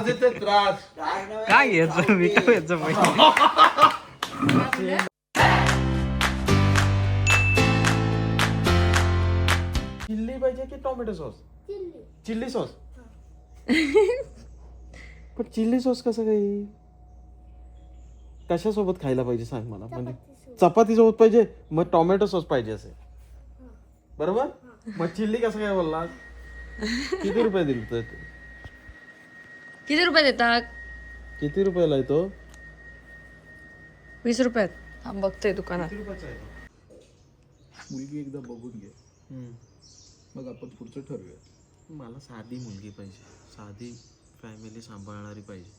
त्रास देते त्रास. काय यायचं मी काय यायचं चिल्ली पाहिजे की टोमॅटो सॉस? Chilli sauce. पण चिल्ली सॉस कसं काही कशासोबत खायला पाहिजे सांग मला. म्हणजे चपाती सोबत पाहिजे मग टोमॅटो सॉस पाहिजे असे बरोबर. मग चिल्ली कसं काय बोलला? किती रुपये दिले तर किती रुपये देतात? किती रुपयाला येतो? 20 रुपयात. हा बघतोय दुकानात. किती रुपयाचा आहे तो? मुलगी एकदा बघून घे, मग आपण पुढचं ठरवूया. मला साधी मुलगी पाहिजे, साधी फॅमिली सांभाळणारी पाहिजे.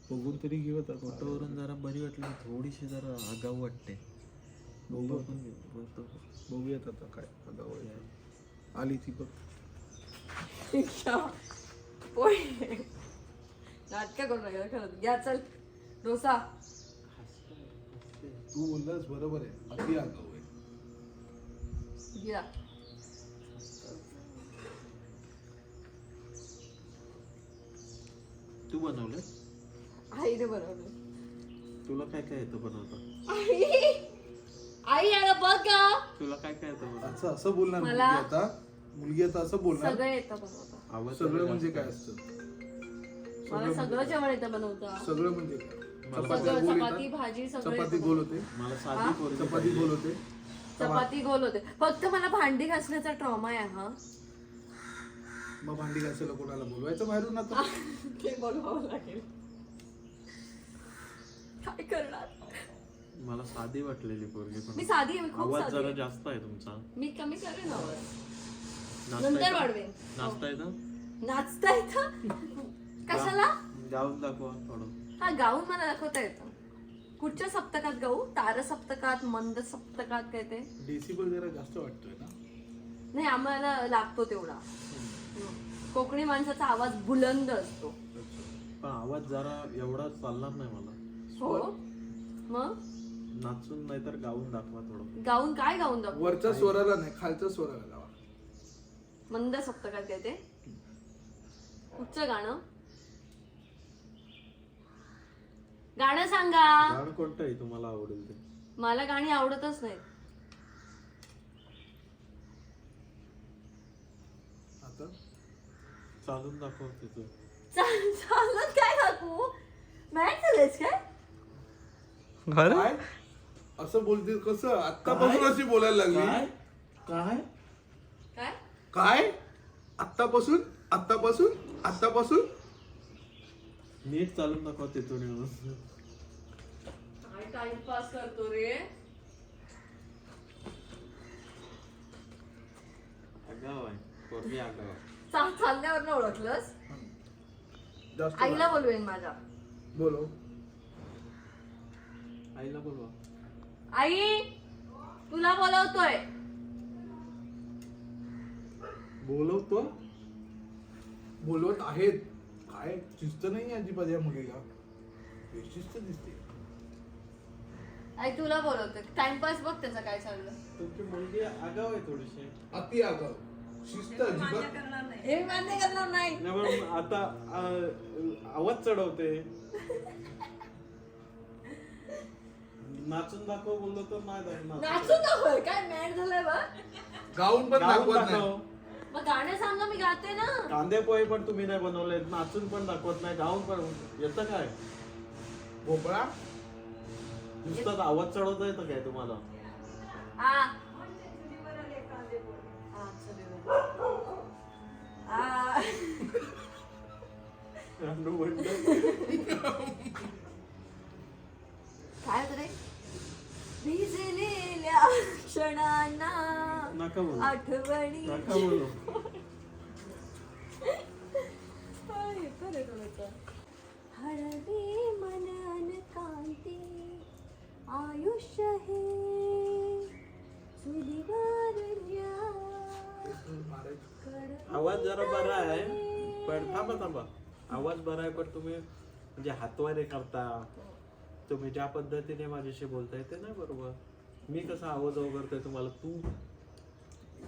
बघून तरी घेऊ आता. फोटोवरून जरा बरी वाटली, थोडीशी जरा आगाऊ वाटते. बघूयात आता काय आगाऊ आहे. आली ती बघ. नाटक करू नका खरंच. घ्या चल डोसा. तू बोललास बरोबर आहे, अति आगाऊ आहे. घ्या. तू बनवलं? आईने बनवलं. तुला काय काय येतं बनवता? आई याला बघ का. तुला काय काय येतं बनवता? असं बोलणार मुलगी आता असं बोलणार. सगळं येतं बनवता. आवाज सगळं म्हणजे काय असतं? मला सगळं जेवण येतं बनवता. सगळं म्हणजे काय? सगळं चपाती भाजी सगळं चपाती येतं गोल होते. मला साधी पोरगी चपाती गोल होते. चपाती गोल होते. फक्त मला भांडी घासण्याचा ट्रॉमा आहे हा. मग भांडी घासायला कोणाला बोलवायचं बाहेरून आता? ते बोलवावं लागेल. काय करणार? मला साधी वाटलेली पोरगी पण मी साधी आहे. मी खूप आवाज साधी जरा आहे. जास्त आहे तुमचा. मी कमी करेन आवाज. नाचता नंतर येतं? वाढवेन. नाचता येतं? नाचता येतं कशाला? गाऊन दाखवा थोडं. हा गाऊन मला दाखवता येतं. कुठच्या सप्तकात गाऊ? तार सप्तकात, मंद सप्तकात काय ते? डेसिबल जरा जास्त वाटतोय ना. नाही आम्हाला लागतो तेवढा. कोकणी माणसाचा आवाज बुलंद असतो. पण आवाज जरा एवढा चालणार नाही मला. हो मग नाचून नाही तर गाऊन दाखवा थोडं. गाऊन काय गाऊन दाखवू? वरच्या स्वराला नाही, खालच्या स्वराला लावा. मंद सप्तकात काय ते? कुठचं गाणं? गाणं सांगा. गाणं कोणतं आहे तुम्हाला आवडेल ते? मला गाणी आवडतच नाहीत. आता चालून दाखव तिथं. चालत काय दाखवू? मॅच झालेस काय? काय असं बोलते कसं? आत्तापासून अशी बोलायला लागली. काय काय काय आत्तापासून आत्तापासून आत्तापासून नीट चालून दाखव तिथून येऊन. काय टाइमपास करतो रे. आगाव आहे पोरगी, आगाव. चालण्यावर ओळखलंस. जास्त आईला बोलवेन माझ्या. बोलो. आईला बोलवा. आई तुला बोलवतोय. बोलवतो बोलवत आहेत. काय शिस्त नाही अजिबात या मुलीला. बेशिस्त दिसते. आई तुला बोलवतोय. टाइमपास बघ त्याचा काय चाललं. तुमची मुलगी आगाव आहे थोडीशी. अति आगाव. शिस्त अजिबात. हे मी मान्य करणार नाही. नाही पण आता आवाज चढवते. नाचून दाखव बोललो तर नाही दाखवणार. नाचून दाखव. काय मॅड झालंय बा. गाऊन पण गाऊन दाखवत नाही. दाखव. मग गाणं सांगा मी गाते ना. कांदे पोहे पण तुम्ही नाही बनवले, नाचून पण दाखवत नाही, गाऊन पण येतं काय? भोपळा नुसतं आवाज चढवता येतं काय तुम्हाला? आ. आ. काय होतं रे? भिजलेल्या क्षणांना नका बोलू. आठवणी. नका बोलू. हळवी मनन कांती आयुष्य हे चुलीवरल्या आवाज जरा बरा आहे पण थांबा. आवाज बरा आहे पण तुम्ही म्हणजे हातवारे करता. तुम्ही ज्या पद्धतीने माझ्याशी बोलताय ते नाही बरोबर. मी कसा आवाज वगैरे तुम्हाला तू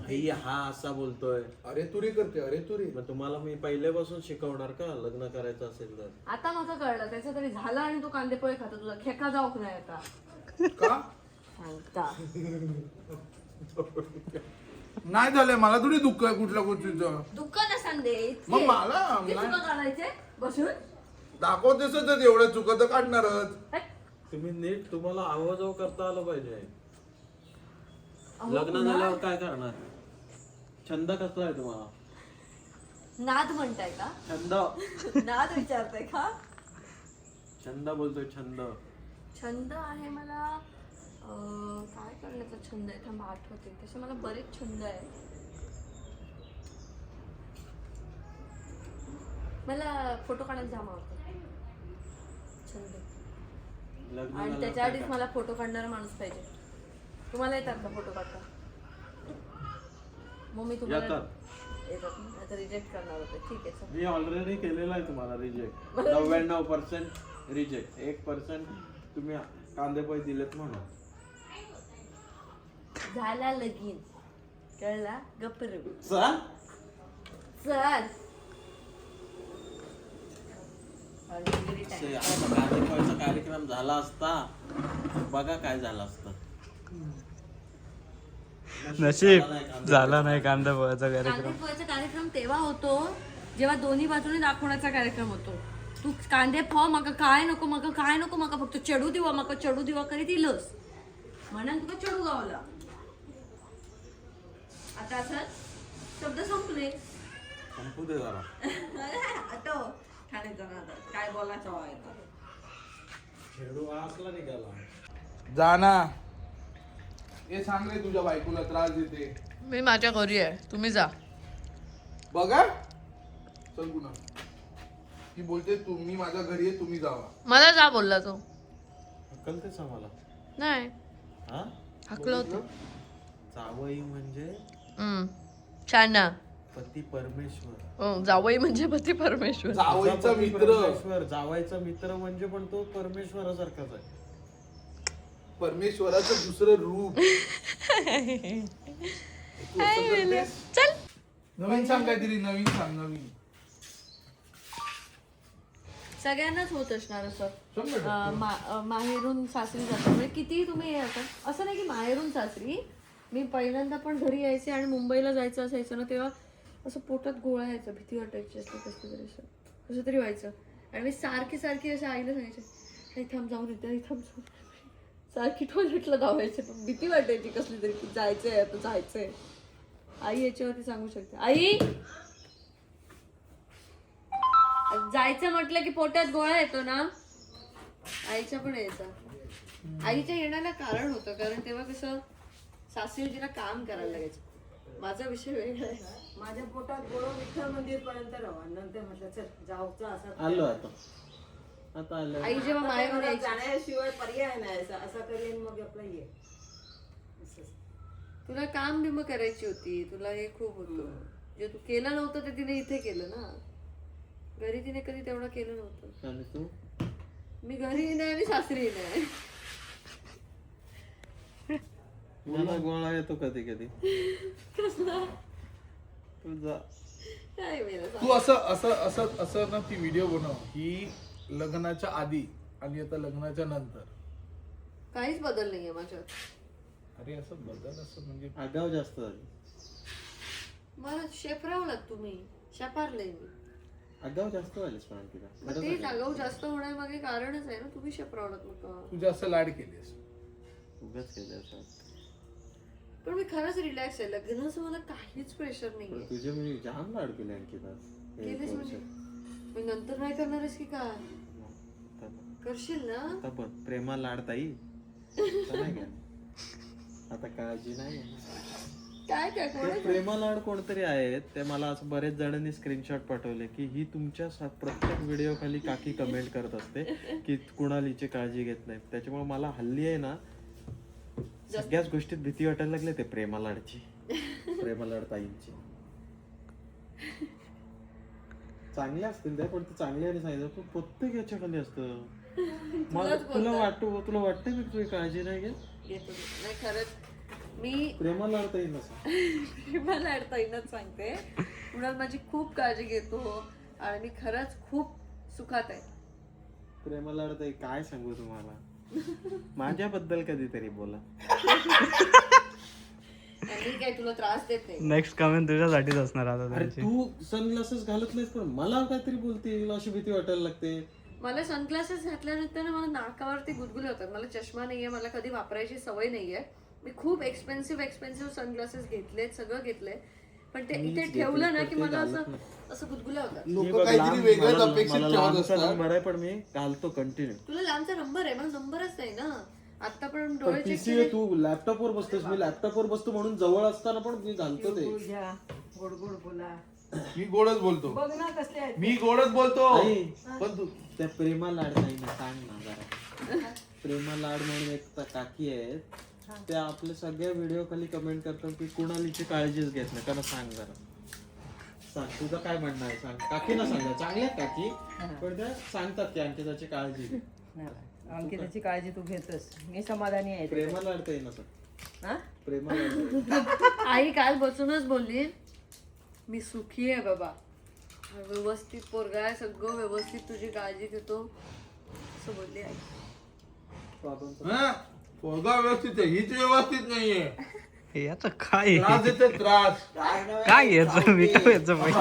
आई हा असा बोलतोय. अरे तुरी करते, अरे तुरी. मग तुम्हाला मी पहिल्यापासून शिकवणार का लग्न करायचं असेल तर? आता माझं कळलं त्याचं तरी झालं आणि तू कांदे पोहे खातो तुझा खेका जाऊक नाही आता का सांगता. नाही झालंय मला थोडी दुःख आहे कुठल्या गोष्टीचं. दुःख नसन दे मग मला काढायचे बसून दाखवतेस तर एवढं चुका तर काढणारच. तुम्ही नीट तुम्हाला आवाजाव करता आलं पाहिजे. अहो, लग्न पुन्हा? झाल्यावर काय करणार? छंद कसला आहे तुम्हाला? नाद म्हणताय का? छंद नाद विचारताय का? छंद बोलतोय छंद. छंद आहे मला काय करण्याचा छंद आहे थांबा आठवते तसे मला बरेच छंद आहे. मला फोटो काढायला जाम आवडतं छंद. लग्न आणि झाल्यावर त्याच्या काय आधीच मला फोटो काढणारा माणूस पाहिजे. तुम्हाला येतात का फोटो काढता? मग मी तुम्हाला येतात ना आता रिजेक्ट करणार होते. ठीक आहे चल. मी ऑलरेडी केलेला आहे तुम्हाला रिजेक्ट. 99% रिजेक्ट. 1% तुम्ही कांदे पोहे दिलेत म्हणून. झाला लगीन कळला गप्पर चल चल. कांदे पोहेचा कार्यक्रम झाला असता बघा काय झालं असतं. नशीब झाला नाही कांदा पोहाचा कार्यक्रम. कांदे पोह्याचा कार्यक्रम तेव्हा होतो जेव्हा दोन्ही बाजूने दाखवण्याचा कार्यक्रम होतो. तू कांदे फो मका काय नको मका काय नको मका फक्त चढू दिवा मका चढू दिवा करीत दिलंस म्हणून तुका चढू गावला. आता असं शब्द संपले. संपू दे जरा. आता ठाण्याचा नाद काय बोलायचं व्हायचं. खेळू असला निघाला. जा ना. हे सांग रे तुझ्या बायकोला त्रास देते. मी माझ्या घरी आहे तुम्ही जा. बघा चल पुन्हा ती बोलते तुम्ही माझ्या घरी आहे तुम्ही जावा. मला जा बोलला तो. हकलतेस आम्हाला? नाही हा हकलं होतं. जावई म्हणजे छान ना. पती परमेश्वर. हो जावई म्हणजे पती परमेश्वर. जावईचा पती मित्र. परमेश्वर. जावायचा मित्र म्हणजे पण तो परमेश्वरासारखाच आहे. परमेश्वराचं दुसरं रूप. चल नवीन सांग काहीतरी नवीन सांग. नवीन सगळ्यांनाच होत असणार असं. 100%. माहेरून सासरी जातो म्हणजे कितीही तुम्ही हे असं नाही की माहेरून सासरी. मी पहिल्यांदा पण घरी यायचे आणि मुंबईला जायचं असायचं ना तेव्हा असं पोटात गोळा यायचा भीती वाटायची असं कसं तरी असं कसं तरी व्हायचं. आणि मी सारखी असं आईला सांगायचे थांब जाऊन येते थांब जाऊन सारखी टॉयलेटला धावायचे पण भीती वाटायची कसली तरी की जायचंय आता जायचंय. आई याच्यावरती सांगू शकते. आई जायचं म्हटलं की पोटात गोळा येतो ना. आईच्या पण यायचा. आईच्या येण्याला कारण होतं कारण तेव्हा कसं सासरीला काम करायला लागायचं. माझा विषय वेगळा आहे. माझ्या पोटात गोळा विठ्ठल मंदिर पर्यंत राहा नंतर म्हटलं चल जाऊचं असं आलो आता. आता आलं. आई जेव्हा माहेरून यायची जाण्याशिवाय पर्याय नाही असं करेन मग आपलं ये असं. तुला काम बिम करायची होती तुला हे खूप होतं जे तू केलं नव्हतं ते तिने इथे केलं ना. घरी तिने कधी तेवढं केलं नव्हतं. आणि तू? मी घरी नाही आणि सासरी नाही. मला गोळा येतो कधी कधी. कसला तुझा काय मेला तू असं असं असं असं ना ती व्हिडिओ बनव की लग्नाच्या आधी आणि आता लग्नाच्या नंतर. काहीच बदल नाहीये माझ्यात. अरे असं बदल असं म्हणजे आगाव जास्त झाली. मला शेफरावलात तुम्ही शेपारलंय मी. आगाव जास्त झालीस पण तिला. मग ते जागाऊ जास्त होण्यामागे कारणच आहे ना. तुम्ही शेफरावलात मग तुझे असं लाड केलेस. उगाच केलं असं. पण मी खरंच रिलॅक्स आहे. लग्नाचं मला काहीच प्रेशर पण नाहीये. तुझे मी जाम लाड केले आणखी तास. केलेच म्हणजे मी नंतर नाही करणारच की काय करशील ना. आता बघ प्रेमा लाडताई आता नाही का? आता काळजी नाही. काय काय ते कोण प्रेमा लाड कोणतरी आहेत ते मला असं बरेच जणांनी स्क्रीनशॉट पाठवले की ही तुमच्या प्रत्येक व्हिडिओ खाली काकी कमेंट करत असते की कुणालीची काळजी घेत नाही. त्याच्यामुळे मला हल्ली आहे ना सगळ्याच गोष्टीत भीती वाटायला लागली ते प्रेमा लाडची. प्रेमा लाड ताईंची चांगले असतील ते पण ते चांगले आणि सांगितलं पण प्रत्येक याच्या खाली असतं. मला तुला वाटतं मी तुझी काळजी नाही घेत. घेतो नाही खरंच मी प्रेमाला अर्थ येईल असं. मला अडताईनच सांगते, कुणाल माझी खूप काळजी घेतो आणि मी खरंच खूप सुखात आहे. प्रेमाला अर्थ आहे, काय सांगू तुम्हाला. माझ्याबद्दल कधीतरी बोला. आणि काय तुला त्रास देत नाही. नेक्स्ट कमेंट तुझ्यासाठीच असणार आता अरे त्यांची. तू सनग्लासेस घालत नाहीस पण मला काहीतरी बोलतील अशी भीती वाटायला लागते. मला सनग्लासेस घातल्यानंतर ना मला नाकावरती गुदगुले होतात. मला चष्मा नाहीये, मला कधी वापरायची सवय नाहीये. मी खूप एक्सपेन्सिव्ह सनग्लासेस घेतलेत, सगळं घेतलंय, पण ते इथे ठेवलं ना की मला असं गुदगुल्या होतात. लोक काहीतरी वेगळंच अपेक्षित ठेवत असतात. बरं आहे पण मी घालतो कंटिन्यू. तुला लांबचा नंबर आहे, मला नंबरच नाही ना. आता पण डोळे चेक पीसी आहे, तू लॅपटॉपवर बसतेस, मी लॅपटॉपवर बसतो म्हणून जवळ असताना पण मी घालतो ते. घ्या गोड गोड बोला. मी गोडच बोलतो, बघ ना कसले आहेत. मी गोडच बोलतो. आई, पण तू त्या प्रेमा लाड नाही ना, सांग ना जरा. प्रेमा लाड म्हणून एक काकी आहेत, त्या आपल्या सगळ्या व्हिडिओ खाली कमेंट करतात की कुणालीची काळजीच घेत नाही. कारण सांग जरा, सांग तुझं काय म्हणणं आहे, सांग. काकीना सांगा, चांगल्या काकी पण त्या सांगतात की अंकिताची काळजी घे. अंकिताची काळजी तू घेतोस, मी समाधानी आहे. प्रेमा लाड येईल असं. हा? प्रेमा लाड आई काल बसूनच बोलली, मी सुखी आहे बाबा, व्यवस्थित पोरगा आहे, सगळं व्यवस्थित तुझी काळजी घेतो असं बोलली आई. हा? पोरगा व्यवस्थित आहे, हीच व्यवस्थित नाहीये. हे याचं काय त्रास देते त्रास. काय याचं मी काय याचं पाहिजे.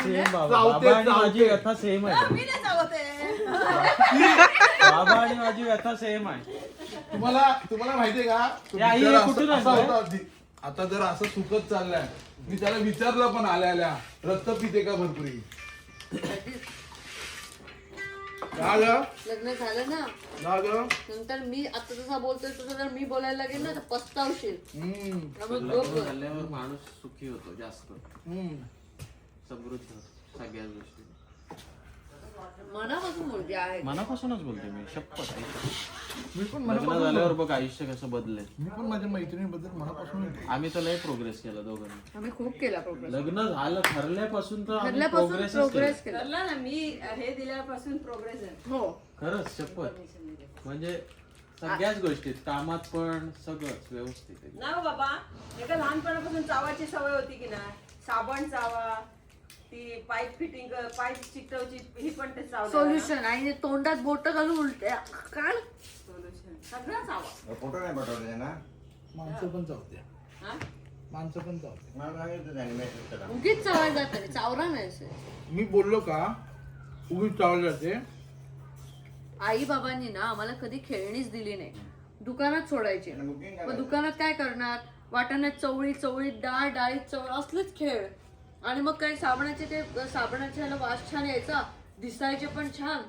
सेम बाबा आणि माझी व्यथा सेम आहे. मी नाही चावते. बाबा आणि माझी व्यथा सेम आहे. तुम्हाला माहितीये का, तो हे आई बिचारा हे कुठून असा आणलंय? होता आधी. आता जर असं सुकत चाललाय, मी त्याला विचारलं पण आल्या रक्त पिते का भरपुरी. का ग? लग्न झालं ना का ग? नंतर मी आता जसा बोलतोय तसं जर मी बोलायला लागेल ना तर पस्तावशील. हम्म, त्यामुळे लग्न गप्प बस. झाल्यावर माणूस सुखी होतो, जास्त हम्म. समृद्ध सगळ्याच गोष्टी. मनापासून बोलते आहे. मनापासूनच बोलते मी, शपथ. मी पण लग्न मनापासून झाल्यावर बघ आयुष्य कसं बदलेल. मी पण माझ्या मैत्रिणीबद्दल मनापासून आम्ही तर लय प्रोग्रेस केला दोघांनी. आम्ही खूप केला प्रोग्रेस. लग्न झालं ठरल्यापासून तर आम्ही ठरल्यापासून प्रोग्रेस प्रोग्रेस केला. ठरलं ना, मी हे दिल्यापासून प्रोग्रेस आहे. हो. खरंच शपथ. म्हणजे सगळ्याच गोष्टीत, कामात पण सगळंच व्यवस्थित आहे. ना हो बाबा, एका लहानपणापासून चावायची सवय होती की नाही, साबण चावा, ती पाईप फिटिंग, पाईप चिकटवची, ही पण ते चावलं. सोल्युशन आणि तोंडात बोट घालून उलट्या काय सोल्युशन सगळं चावा. फोटो नाही पाठवले ना. माणसं पण चावते, हा? माणसं पण चावते. मला सांगितलं त्याने मेसेज करा. उगीच चावायला जात नाही, चावरा नाही असे. मी बोललो का उगीच चावले जाते. आई बाबांनी ना आम्हाला कधी खेळणीच दिली नाही, दुकानात सोडायचे. बुकिंग मग दुकानात काय करणार, वाटाण्यात चवळीत डाळीत चवळ असलेच खेळ. आणि मग काय साबणाचे ह्याला वास छान यायचा, दिसायचे पण छान,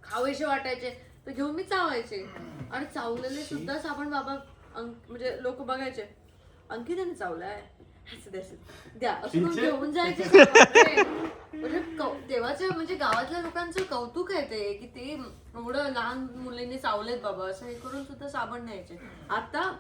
खावेसे वाटायचे, तर घेऊन मी चावायचे. आणि चावलेले सुद्धा साबण बाबा म्हणजे लोक बघायचे, अंकिताने चावलाय, द्या असं करून घेऊन जायचे. म्हणजे तेव्हाच्या म्हणजे गावातल्या लोकांचं कौतुक आहे ते, की ते एवढं लहान मुलींनी चावलेत बाबा असं हे करून सुद्धा साबण न्यायचे. आता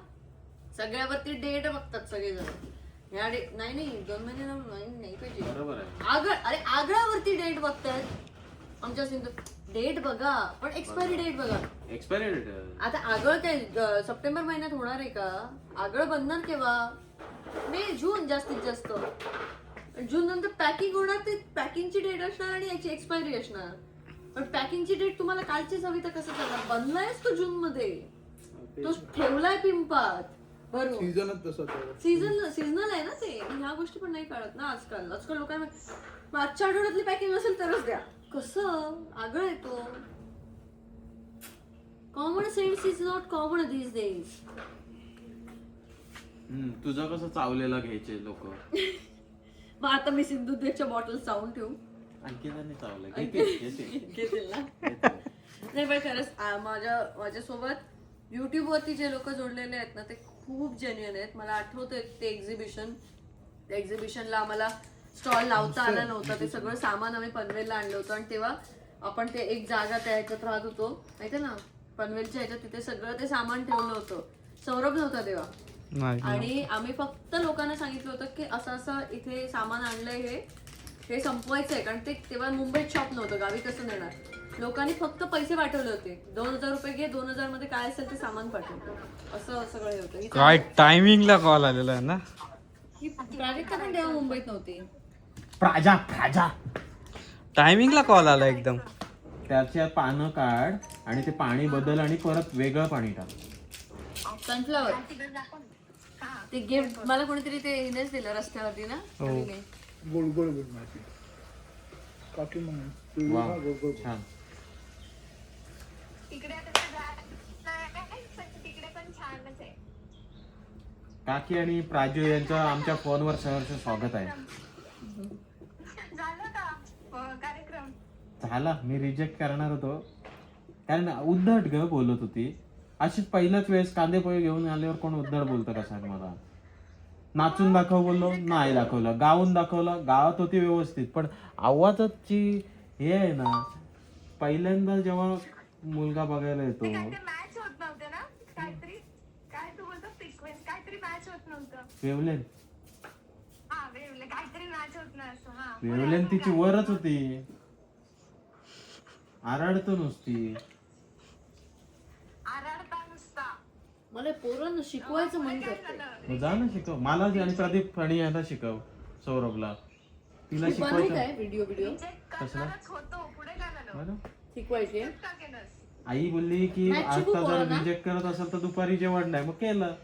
सगळ्यावरती डेट बघतात सगळेजण. नाही 2 महिने नाही पाहिजे. बरोबर आहे. अरे आगळावरती डेट बघतात आमच्या सिंधू. डेट बघा पण एक्सपायरी डेट बघा. Expiry date. आता आगळ काय सप्टेंबर महिन्यात होणार आहे का? आगळ बनणार केव्हा? मे जून जास्तीत जास्त. जून नंतर पॅकिंग होणार, ते पॅकिंगची डेट असणार आणि याची एक्सपायरी असणार. पण पॅकिंगची डेट तुम्हाला कालचीच हवी तर कसं चालणार? बनलायच तो जून मध्ये, तो ठेवलाय पिंपात बरोबर. सीझनच तसं सीझनल आहे ना ते. ह्या गोष्टी पण नाही कळत ना आजकाल लोकांना. मागच्या आठवड्यातली पॅकिंग असेल तरच द्या. कसं आगळ येतो. Common sense is not common these days. तुझं कसं चावलेला घ्यायचे लोक. मग आता मी सिंधुदुर्गच्या बॉटल चावून ठेवू. अंकिताने चावलं घेते. घेतील ना. नाही पण खरंच माझ्यासोबत युट्यूब वरती जे लोक जोडलेले आहेत ना ते खूप जेन्युइन आहेत. मला आठवतंय ते एक्झिबिशनला आम्हाला स्टॉल लावता आला नव्हता. ते सगळं सामान आम्ही पनवेलला आणलं होतं आणि तेव्हा आपण ते एक जागा त्या ह्याच्यात राहत होतो माहिती ना, पनवेलच्या ह्याच्यात. तिथे सगळं ते सामान ठेवलं होतं. सौरभ नव्हता तेव्हा. आणि आम्ही फक्त लोकांना सांगितलं होतं की असं इथे सामान आणलंय, हे संपवायचंय. कारण ते तेव्हा मुंबईत शॉप नव्हतं, गावी कसं नेणार. लोकांनी फक्त पैसे पाठवले होते. 2000 रुपये घे, 2000 मध्ये काय असेल ते सामान पाठवतो, असं सगळं हे होतं. काय टायमिंगला कॉल आलेला आहे ना. ही प्राजक्ता पण तेव्हा मुंबईत नव्हती. प्राजा टायमिंगला कॉल आला एकदम. त्याच्या पानं काढ आणि ते पाणी बदल आणि परत वेगळं पाणी टाक. सनफ्लॉवर ते गिफ्ट मला कोणीतरी ते हिनेच दिलं रस्त्यावरती ना. मुलीने. गोड गोड गोड माहिती काकी म्हणून वा छान. काकी आणि प्राजू यांचं आमच्या फोनवर सहर्ष स्वागत आहे. झाला, मी रिजेक्ट करणार होतो कारण उद्धट ग बोलत होती. अशीच पहिल्याच वेळेस कांदे पोहे घेऊन आल्यावर कोण उद्धट बोलतं का सांग मला. नाचून दाखव बोललो, नाही दाखवलं. गाऊन दाखवलं, गावात होती व्यवस्थित, पण आवाजाची हे आहे ना. पहिल्यांदा जेव्हा मुलगा बघायला येतो वेवलेन तिची वरच होती, आरडतो नुसती. मला पोरांना शिकवायचं मन करतंय. मग जा ना शिकव मला आणि प्रदीप आणि यांना शिकव, सौरभला. तिला बनवू शिकवायचं काय व्हिडिओ कसलं बरं? शिकवायचे. आई बोलली की नाही, शिकू आता जर पोरांना. रिजेक्ट करत असेल तर दुपारी जेवण नाही, मग केलं.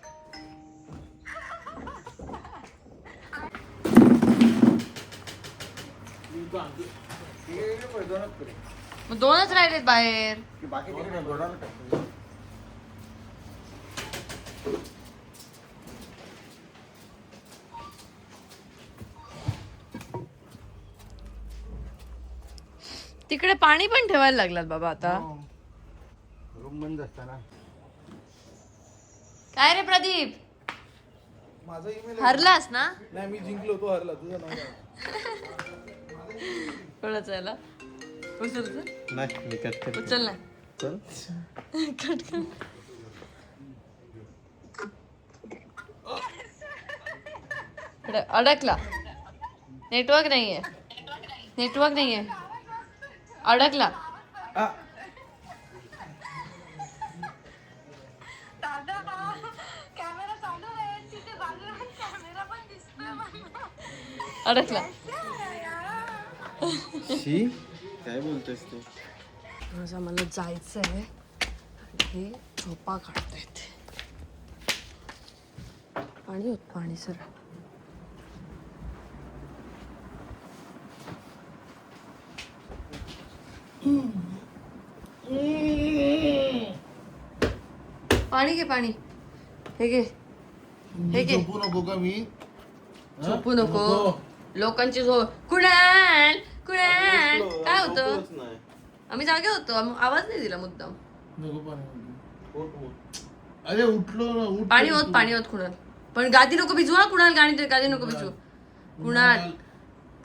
मग 2च राहिलेत बाहेर. बाकी तिकडे गोडाला टाकतो. तिकडे पाणी पण ठेवायला लागलात बाबा आता. रूम बंद असताना काय रे प्रदीप, माझा ईमेल हरलास ना. नाही, मी जिंकलो, तो हरला. तुझं नाव काय? कोणाचं याला उचल नाही मी कट करतो. उचल ना. चल. कट कर. इकडे अडकला. नेटवर्क नाहीये, नेटवर्क नाहीये, अडकला. अडकला. शी काय बोलतोयस तू. आज आम्हाला जायचं आहे. हे झोपा काढतायत. पाणी होत, पाणी सर. पाणी घे, पाणी हे घे, हे घे. झोपू नको का मी? झोपू नको. लोकांची झोप. कुणाल कुणाल काय होतं. झोपलोच नाही. आम्ही जागे होतो, आवाज नाही दिला मुद्दाम. नको पाणी. उठ, उठ. अरे उठलो ना, उठ. पाणी होत, पाणी होत कुणाल. पण गादी नको भिजू हा कुणाल. गादी नको भिजू कुणाल.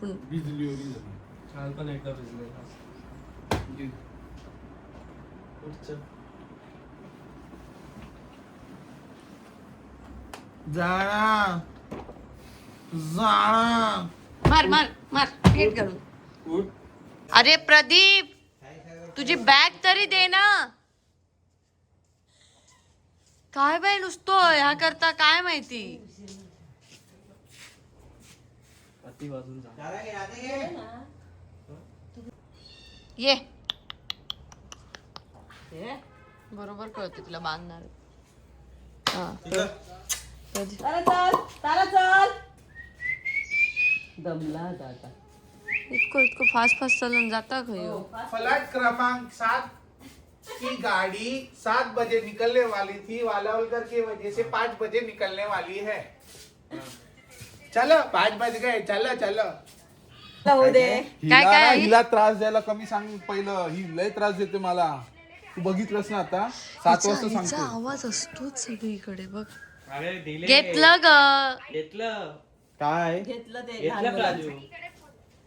भिजली होती झाली. काल पण एकदा भिजलेला. जाणा जाणा. मार मार मार गेट घालून. उठ. अरे प्रदीप, तुझी बॅग तरी दे ना. काय बाई नुसतो ह्या करता काय माहिती. अति वाजून जा. ये बरोबर कळते तुला बांधणार. हा. प्रदीप. इतकं फास्ट फास्ट चालून जाता खयो. फ्लैट क्रमांक 7 की गाड़ी 7 बजे निकलने वाली थी, वालावलकर की वजह से 5 बजे निकलने वाली है. चलो 5 बज गए, चलो चलो. काय? हिला त्रास द्यायला कमी सांग पहिलं. ही लय त्रास देते मला. तू बघितलंस ना आता 7 वाजता हिचा सांगतो. आवाज असतोच सगळीकडे बघ. अरे दिले. घेतलं ग. घेतलं. काय घेतलं प्राजू.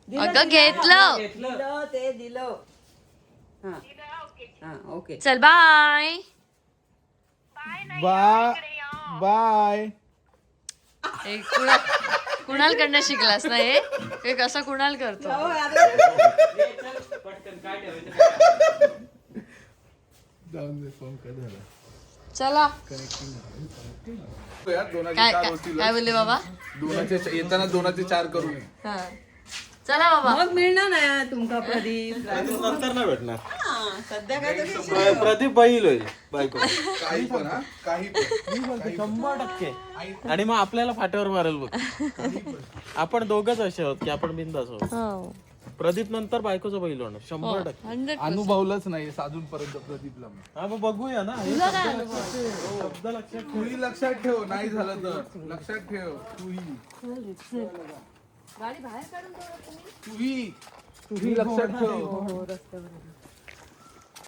अगं घेतलं. घेतलं. ते दिलं. हा ओके. चल बाय. बाय. कुणालकडनं शिकलास ना हे कसं कुणाल करतो. चल, पटकन काय ठेवायचं. चला यार दोनाचे काय चार काय होतील काय बोलले बाबा येताना दोनाचे चार करून ये. हा चला बाबा मग मिळणार नाही तुमका प्रदीप नंतर नाही भेटणार सध्या काय तर प्रदीप बैल होईल बायको काही पण हा काही पण 100%. आणि मग आपल्याला फाट्यावर मारेल बघ. आपण दोघच असे आहोत की आपण बिंदास आहोत. हो प्रदीप नंतर बायकोचं बैल होणार 100%. 100%. अनुभवलंच नाही अजूनपर्यंत प्रदीपला मी. हा मग बघूया ना हे तुला काय शब्द लक्षात ठेव. तूही लक्षात ठेव नाही झालं तर लक्षात ठेव तूही गाडी बाहेर काढून ठेवला तुम्ही? तूही लक्षात ठेव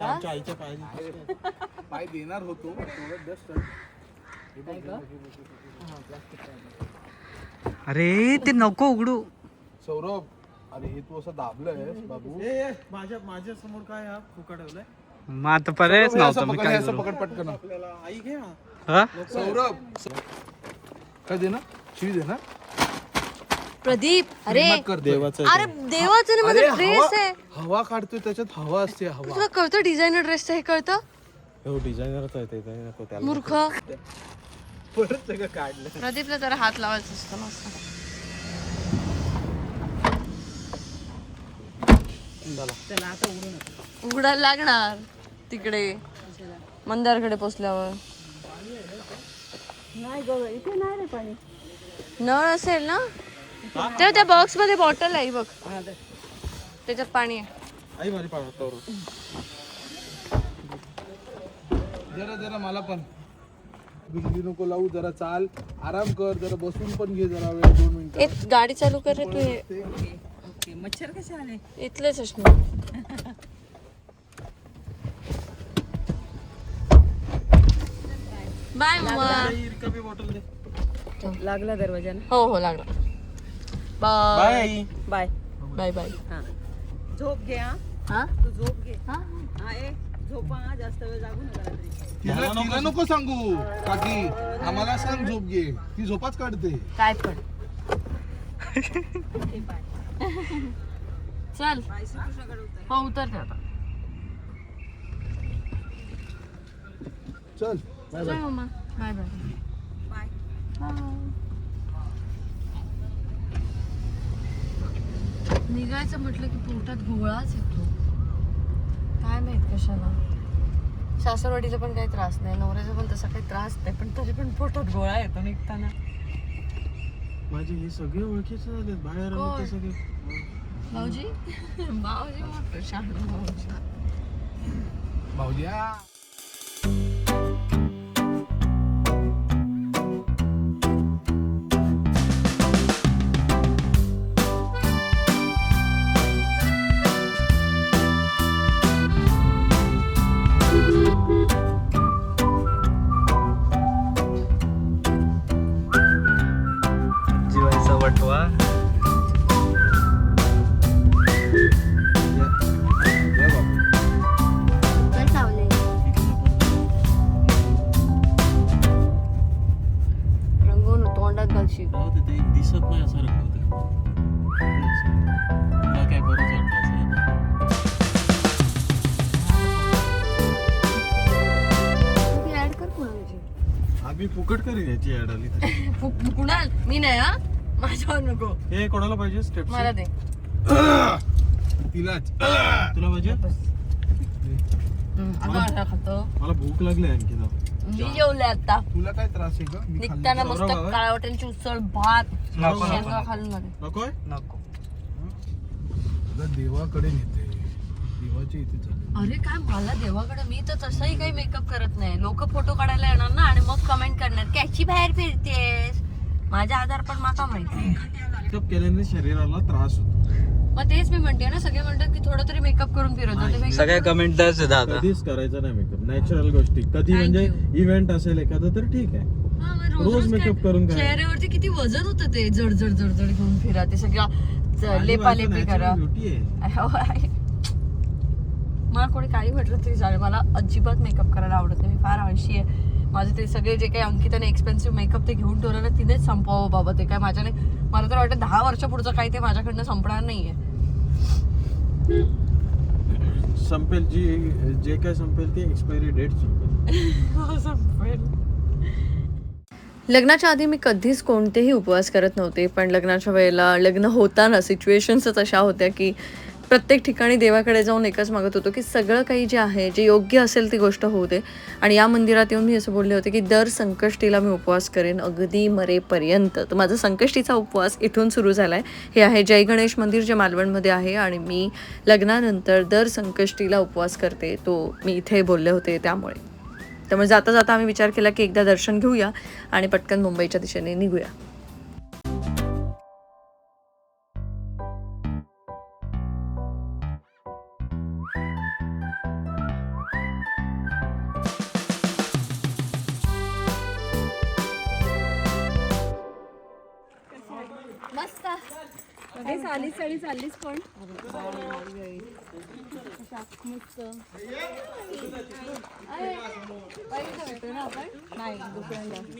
आमच्या आईच्या पायाची पाय देणार होतो थोडं just अरे ते नको उघडू. सौरभ अरे हे तू असं दाबलंय बाबू माझ्या समोर काय हा फुका ठेवलाय मग आता पर्यायच नव्हता मी काय असं करू. पकड पटकन आपल्याला आई घे हा. हा? सौरभ काय दे ना शिवी दे ना प्रदीप अरे हिम्मत कर देवाचं अरे देवाचं नाही माझा ड्रेस आहे हवा काढतोय त्याच्यात हवा असते हवा तुला कळतं डिझायनर ड्रेसचं हे कळतं हो डिझायनरच आहे ते नको त्याला मूर्ख परत सगळं काढलं. प्रदीपला जरा हात लावायचा असतो मस्त उघडायला लागणार तिकडे मंदारकडे पोचल्यावर नाही ग इथे नाही रे पाणी नळ असेल ना तेव्हा त्या बॉक्स मध्ये बॉटल आहे बघ त्याच्यात पाणी आहे आई माझी पाहतो जरा जरा मला पण बिजली नको लावू जरा चाल आराम कर जरा बसून पण घे जरा वेळ 2 मिनिटं ए, गाडी चालू कर रे तू हे. ओके मच्छर कसे आले इथलेच असणार बाय मम्मा रिकामी बॉटल दे. लागला दरवाजा हो हो लागला बाय बाय आई. बाय बाय बाय हा झोप घे हा हा तू झोप घे हा हा ए झोपा हा जास्त वेळ जागू नका रात्री तिला नको सांगू काकी आम्हाला सांग झोप घे ती झोपाच काढते काय पण चल बाय श्रीकृष्णाकडे उतर हो उतरते आता चल चल मम्मा बाय बाय बाय निघायचं म्हटलं की पोटात गोळाच येतो काय माहित कशाला सासरवाडीचा पण काही त्रास नाही नवऱ्याचा पण तसा काही त्रास नाही पण तरी पण पोटात गोळा येतो निघताना माझे हे सगळे ओळखीचे झाले बाहेर आले ते सगळे भाऊजी भाऊजी मोठं शांत भाऊजी भाऊजी जीवायचा वटवा. रंगवून तोंडात घालशी राहू दे, ते दिसत नाही असं रंगवते तुला काय बरंच वाटतं असं ऍड कर कुणाची आम्ही फुकट करीन याची ऍड आली तरी. कुणाल मी नाही हा माझ्यावर नको हे कोणाला पाहिजे स्टेप मला दे तिलाच तुला पाहिजे अगं आता खातो मला भूक लागली आणखी जाऊ. मी जेवले आता तुला काय त्रास आहे का मी निघताना मस्त बरोबर आहे. काळवट्यांची उसळ भात नको, शेंगा खालून मध्ये नकोय नको. तुला देवाकडे नेते देवाच्या इथे चालले अरे काय मला देवाकडे मी तर तसंही काही मेकअप करत नाही लोक फोटो काढायला येणार ना आणि मग कमेंट करणार कॅची बाहेर फिरतेस माझा आजार पण माका माहिती मेकअप केल्याने शरीराला त्रास होतो मग तेच मी म्हणते ना सगळे म्हणतात की थोडं तरी मेकअप करून फिरत होते सगळ्या कमेंटच आहेत आता. कधीच करायचा नाही मेकअप नॅचरल गोष्टी कधी म्हणजे इव्हेंट असेल एखादा तर ठीक आहे रोज makeup करून काय? चेहऱ्यावरती किती वजन होतं ते जड जड जड जड घेऊन फिरा ते सगळं लेपा लेपी करा ब्युटी आहे मला कोणी काही म्हटलं तरी चालेल मला अजिबात मेकअप करायला आवडत नाही मी फार आळशी आहे माझे ते सगळे जे काही अंकिताने एक्सपेन्सिव्ह मेकअप ते घेऊन ठेवलं ना तिनेच संपवावं बाबा ते काय माझ्याने मला तर वाटतं 10 वर्ष पुढचं काही ते माझ्याकडनं संपणार नाहीये संपेल जे काय संपेल ती एक्सपायरी डेट संपेल. लग्नाच्या आधी मी कधीच कोणतेही उपवास करत नव्हते, पण लग्नाच्या वेळेला लग्न होताना सिच्युएशन्सच अशा होत्या की प्रत्येक ठिकाणी देवाकडे जाऊन एकच मागत होतो की सगळं काही जे आहे, जे योग्य असेल ती गोष्ट होऊ दे. आणि या मंदिरात येऊन मी असं बोलले होते की दर संकष्टीला मी उपवास करेन अगदी मरेपर्यंत. तर माझा संकष्टीचा उपवास इथून सुरू झाला आहे. हे आहे जय गणेश मंदिर जे मालवणमध्ये आहे आणि मी लग्नानंतर दर संकष्टीला उपवास करते. तो मी इथे बोलले होते त्यामुळे जाता जाता आम्ही विचार केला की एकदा दर्शन घेऊया आणि पटकन मुंबईच्या दिशेने निघूया. मस्त चालीस पण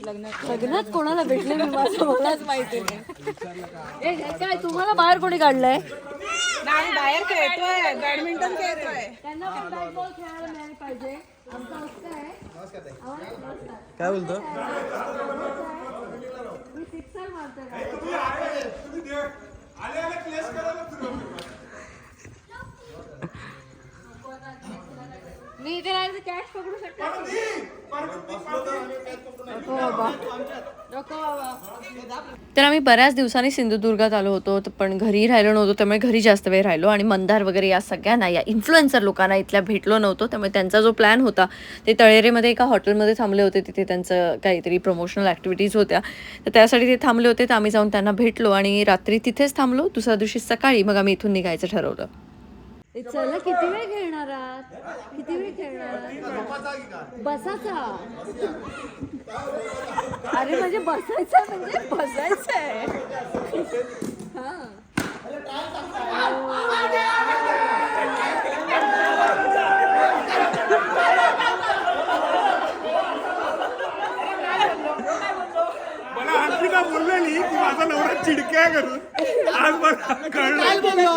लग्नात कोणाला भेटले मी मलाच माहिती नाही. काय तुम्हाला बाहेर कोणी काढलंय? बाहेर खेळतोय, बॅडमिंटन खेळतोय. त्यांना पण बॅट बॉल खेळायला मिळायला पाहिजे. आमचा हक्क आहे. काय बोलतो? मी सिक्सर मारतोय. मी इथे राहायचं कॅच पकडू शकतो. तर आम्ही बऱ्याच दिवसांनी सिंधुदुर्गात आलो होतो, पण घरी राहिलो नव्हतो, त्यामुळे घरी जास्त वेळ राहिलो आणि मंदार वगैरे या सगळ्यांना, या इन्फ्लुएन्सर लोकांना इथल्या भेटलो नव्हतो. त्यामुळे त्यांचा जो प्लॅन होता ते तळेरेमध्ये एका हॉटेलमध्ये थांबले होते. तिथे त्यांचं काहीतरी प्रमोशनल ॲक्टिव्हिटीज होत्या, तर त्यासाठी ते थांबले होते. तर आम्ही जाऊन त्यांना भेटलो आणि रात्री तिथेच थांबलो. दुसऱ्या दिवशी सकाळी मग आम्ही इथून निघायचं ठरवलं. चला किती वेळ खेळणार आहात? किती वेळ खेळणार? बसाचा. अरे म्हणजे बसायचं म्हणजे बसायचं आहे. मला हर्षिता बोललेली की माझा नवरा चिडक्या करून आज मला कळलं. काय बोललो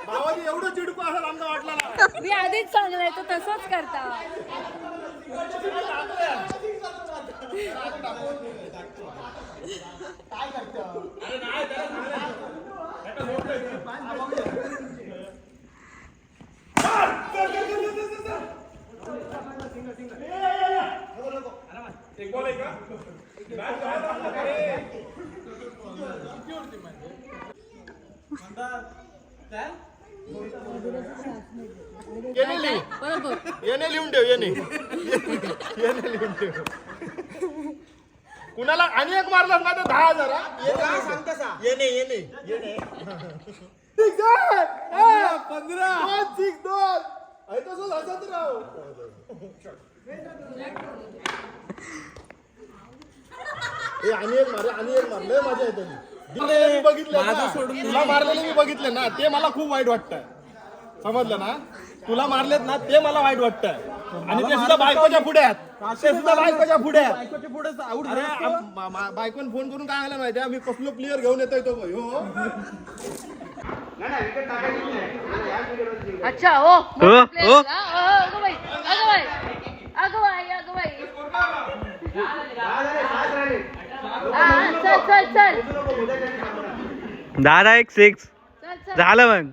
भावाजी एवढं चिडकू असं आमचा वाटला ना. मी आधीच सांगलंय तर तसंच करता. येणे लिहून ठेव, येणे लिहून ठेव. कुणाला आणि एक मारलं ना तर 10,000. येणे 15 2 तसंच हसत राहू. आणि एक मारलंय माझ्या येते बघितलं. तुला मारलेले मी बघितले ना, ते मला खूप वाईट वाटतंय. समजलं ना? तुला मारलेत ना ते मला वाईट वाटतंय. आणि ते सुद्धा बायकोच्या पुढे आहेत. बायकोन फोन करून काय आलं माहिती, आम्ही कसलो प्लेअर घेऊन येतोय तो. अच्छा हो चल 10-6 झालं मग.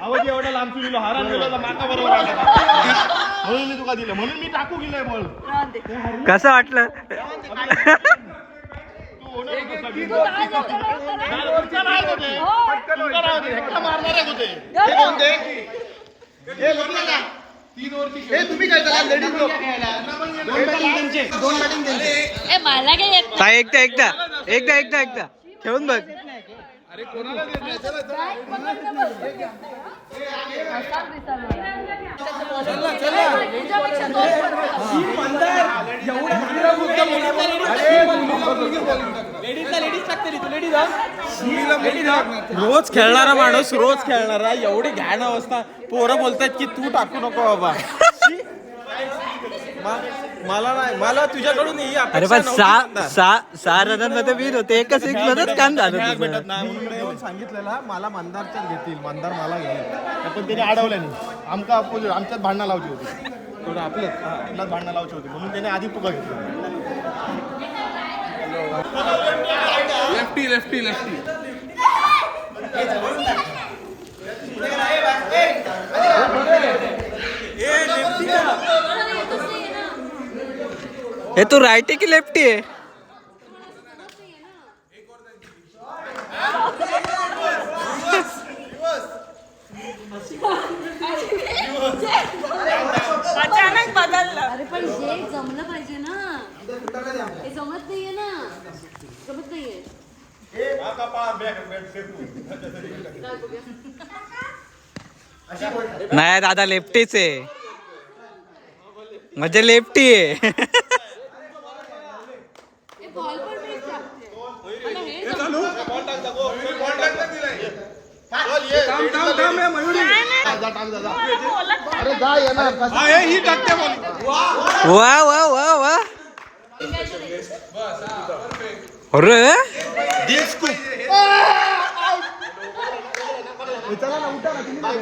आवाज एवढा लांब सुलिलो हारान गेलो तर माका बरोबर आला. म्हणून मी तुका दिलं, म्हणून मी टाकू गेलोय बॉल. कसं वाटलं? तुम्ही काय एकदा खेळून बघ. अरे कोणाला तुझ्यापेक्षा तोच बरोबर. रोज खेळणारा माणूस रोज खेळणारा एवढी घाण अवस्था पोरं बोलतात की तू टाकू नको बाबा शी. मला नाही मला तुझ्याकडून ही अरे अपेक्षा पण नव्हती. सहा रनांमध्ये विन होते एकच एक मध्येच कान झालं खेळायला तुझं. भेटत नाही म्हणून येऊन सांगितलेला मला मंदारच्याच घेतील मंदार मला घेईल पण त्याने अडवलं नाही आमका अपोजिट आमच्यात भांडणं लावची होती थोडं आपलं आपल्याच भांडणं लावची होती म्हणून त्याने आधी तुका घेतलं लेफ्टी लेफ्टी लेफ्टी हे तू राईट आहे की लेफ्टी आहे? अचानक बदललं. अरे पण जे जमलं पाहिजे ना हे जमत नाहीये ना जमत नाहीये नाही दादा लेफ्टीच आहे म्हणजे लेफ्टी आहे. हे बॉल पण break टाकते. मला हे अरे जा येणार वा वा वा वा अरे चला ना उठा ना तुम्ही नाही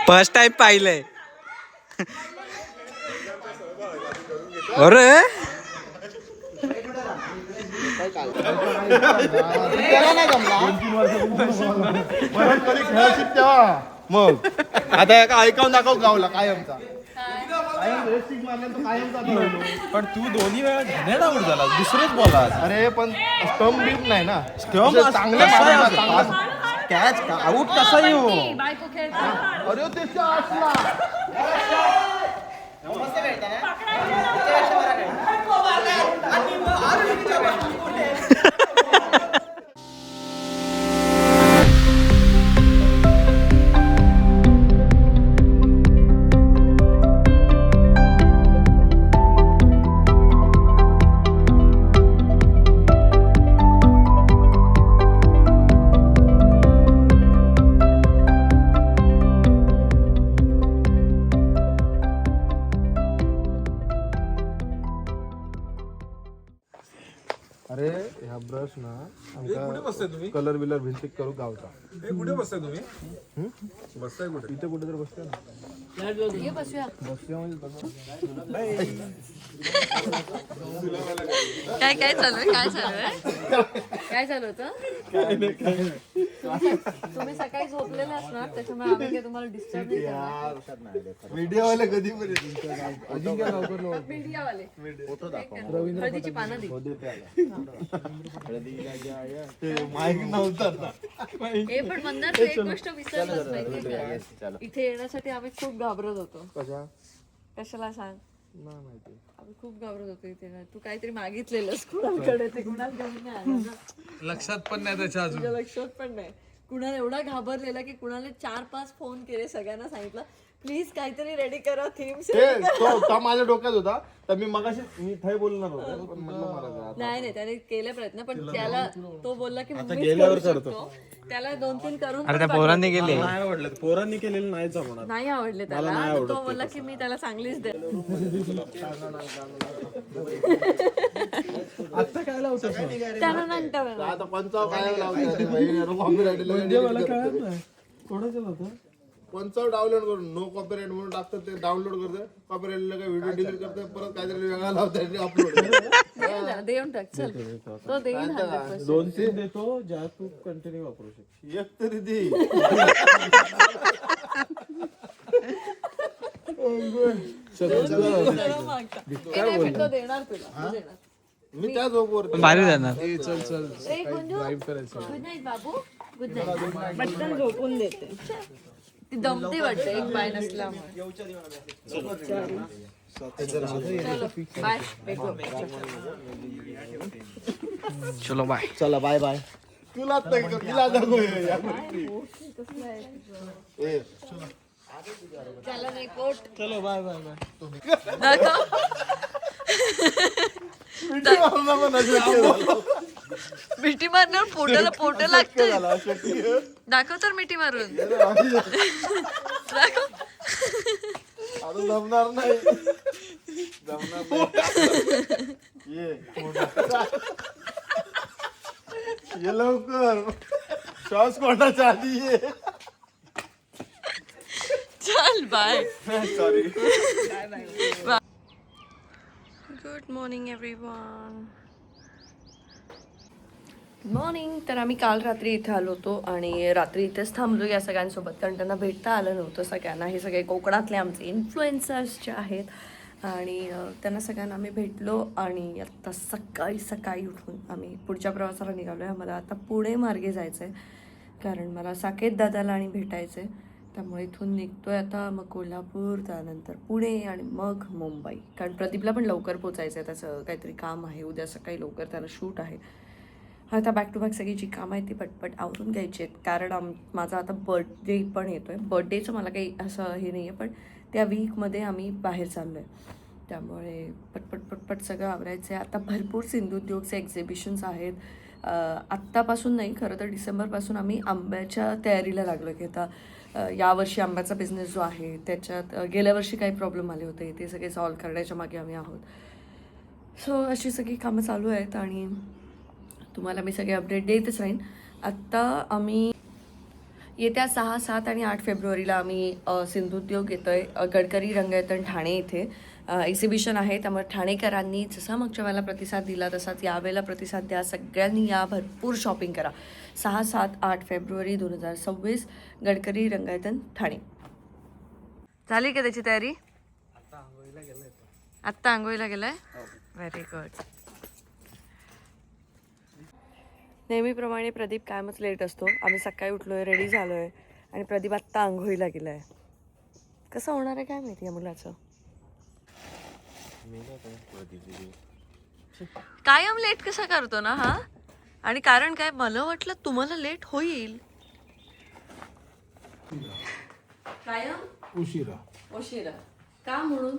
फर्स्ट टाइम पाहिलंय. अरे त्याला नाही जमला 2-3 वर्ष परत कधी खेळायची तेव्हा मग आता एका ऐकावून दाखव गावला कायमचा कायम रेस्टिंग मारला तो कायमचा खेळलो. पण तू दोन्ही वेळा घाणेरड आऊट झाला दुसरेच बॉल अरे पण स्टंप बीट नाही ना Stump असे चांगले कसा आहे मारले आता? ना. कॅच आऊट कसा येऊ बायको खेळतो अरे त्याच्या असला अरे ह्या ब्रश ना आमका कलर बिलर भिंतीत करू गावचा कुठे बसताय तुम्ही बसताय कुठे इथे कुठे तर बसते ना ये बसूया बसते म्हणजे काय काय चालू आहे काय चालू आहे काय चालू होतं तुम्ही सकाळी झोपलेले असणार त्याच्यामुळे आम्ही काही तुम्हाला डिस्टर्ब नाही करणार मीडिया वाले कधी पण अजिंक्य लवकर मीडियावाले हळदीची पानं दे माईक नव्हता ना हे पण मंदार तू एक गोष्ट विसरलाच माहितीये का इथे येण्यासाठी आम्ही खूप घाबरत होतो कशा कशाला सांग नाही माहिती आम्ही खूप घाबरत होतो इथे तू काहीतरी मागितलेलंस कुणाकडे ते कुणाला घेऊन नाही आलं ना. लक्षात पण नाही त्याच्या अजून तुझ्या लक्षात पण नाही कुणाला एवढा घाबरलेला की कुणाला 4-5 फोन केले सगळ्यांना सांगितलं प्लीज काहीतरी रेडी करा थीम ते तो माझ्या डोक्यात होता तर मी मगाशी मी थै बोलणार होतो पण म्हणलं मला जा. नाही त्याने केले प्रयत्न पण त्याला तो बोलला की मीच करू शकतो त्याला 2-3 करून अरे त्या पोरांनी गेले नाही आवडलं पोरांनी केलेलं नाही जमणार नाही आवडले त्याला तो बोलला की मी त्याला चांगलीच दे आता काय लावतोस त्याला नंतर आता पंचाव काय लावतो बहीण कॉपीराइट कोणाचं होतं पंचाव डाउनलोड करून नो कॉपीराइट म्हणून टाकतात ते डाउनलोड करते कॉपीराइटला काय व्हिडिओ डिलीट करते परत काहीतरी वेगळा लावतात अपलोड देऊन टाक चल तो देईन 100%. 2-3 देतो ज्या तू कंटिन्यू वापरू शकतो एक तरी दे सर्व मागता. ए, नाही, पण तो देणार तुला तो देणार. मी त्या झोपवर भारी जाणार ए, गुंजू. गुड नाईट बाबू गुड नाईट पटकन झोपून देते. ती दमते वाटते एक बाय नसल्यामुळे चलो बाय भेटू. चलो बाय चला बाय बाय तुला तिला दाखवूया या. ए, त्याला नाही पोट चलो बाय बाय बाय. दाखव. मिठी मारून आपण अशक्य झालं. मिठी मारल्यावर पोटाला पोट लागतं. झालं, अशक्य. दाखव तर मिठी मारून. दाखव. आता जमणार नाही. जमणार नाही. ये ये लवकर. श्वास कोणाच्या आधी ये. चल bye. Sorry. Good morning everyone. Good morning. तर आम्ही काल रात्री इथे आलो होतो आणि रात्री इथेच थांबलो या सगळ्यांसोबत, कारण त्यांना भेटता आलं नव्हतं सगळ्यांना. हे सगळे कोकणातले आमचे इन्फ्लुएन्सर्स जे आहेत आणि त्यांना सगळ्यांना आम्ही भेटलो. आणि आत्ता सकाळी उठून आम्ही पुढच्या प्रवासाला निघालो आहे. आम्हाला आता पुणे मार्गे जायचं आहे, कारण मला साकेत दादाला आणि भेटायचं आहे. त्यामुळे इथून निघतो आहे आता. मग कोल्हापूर, त्यानंतर पुणे आणि मग मुंबई, कारण प्रदीपला पण लवकर पोचायचं आहे. त्याचं काहीतरी काम आहे उद्या सकाळी लवकर, त्याला शूट आहे. आता बॅक टू बॅक सगळी जी कामं आहेत ती पटपट आवरून घ्यायची आहेत, कारण माझा आता बर्थडे पण येतो आहे. बर्थडेचं मला काही असं हे नाही आहे, पण त्या वीकमध्ये आम्ही बाहेर चाललो आहे. त्यामुळे पटपट सगळं आवरायचं आहे. आता भरपूर सिंधुद्योगचे एक्झिबिशन्स आहेत. आत्तापासून नाही, खरं तर डिसेंबरपासून आम्ही आंब्याच्या तयारीला लागलो की आता यावर्षी आंब्याचा बिझनेस जो आहे त्याच्यात गेल्या वर्षी काही प्रॉब्लेम आले होते, ते सगळे सॉल्व्ह करण्याच्या मागे आम्ही आहोत. सो अशी सगळी कामं चालू आहेत आणि तुम्हाला मी सगळे अपडेट देतच राहीन. आत्ता आम्ही येत्या 6, 7 आणि 8 फेब्रुवारीला आम्ही सिंधुद्योग येतो आहे. गडकरी रंगयतन ठाणे इथे एक्झिबिशन आहे. त्यामुळे ठाणेकरांनी जसा मागच्या वेळेला प्रतिसाद दिला तसाच यावेळेला प्रतिसाद द्या. सगळ्यांनी या, भरपूर शॉपिंग करा. 6, 7, 8 फेब्रुवारी 2026 गडकरी रंगयतन ठाणे. झाली का त्याची तयारी? आत्ता आंघोळीला गेलाय. Very good. नेहमीप्रमाणे प्रदीप कायमच लेट असतो. आम्ही सकाळी उठलोय, रेडी झालोय आणि प्रदीप आत्ता आंघोळीला गेलाय. कसं होणार आहे काय माहिती या मुलाचं. कायम लेट कसा करतो ना हा. आणि कारण काय, मला वाटलं तुम्हाला लेट होईल. कायम उशिरा का म्हणून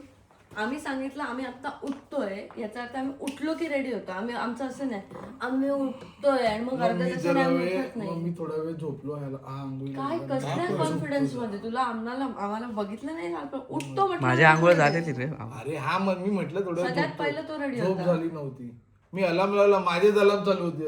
आम्ही सांगितलं. आम्ही आता उठतोय याचा अर्थ आम्ही उठलो की रेडी होतो. आमचं असं नाही आम्ही उठतोय आणि मग अर्ध्या तासाने आम्ही उठत नाही. मी थोडा वेळ झोपलो. काय कसल्या कॉन्फिडन्स मध्ये तुला आम्हाला बघितलं नाही ना, आपण उठतो म्हटलं. माझी आंघोळ झालेली रे. अरे हा, मग मी म्हटलं थोडं सगळ्यात पहिलं तो रेडी झोप होता. झाली नव्हती. मी अलार्म लावला, माझेच अलार्म चालू होती.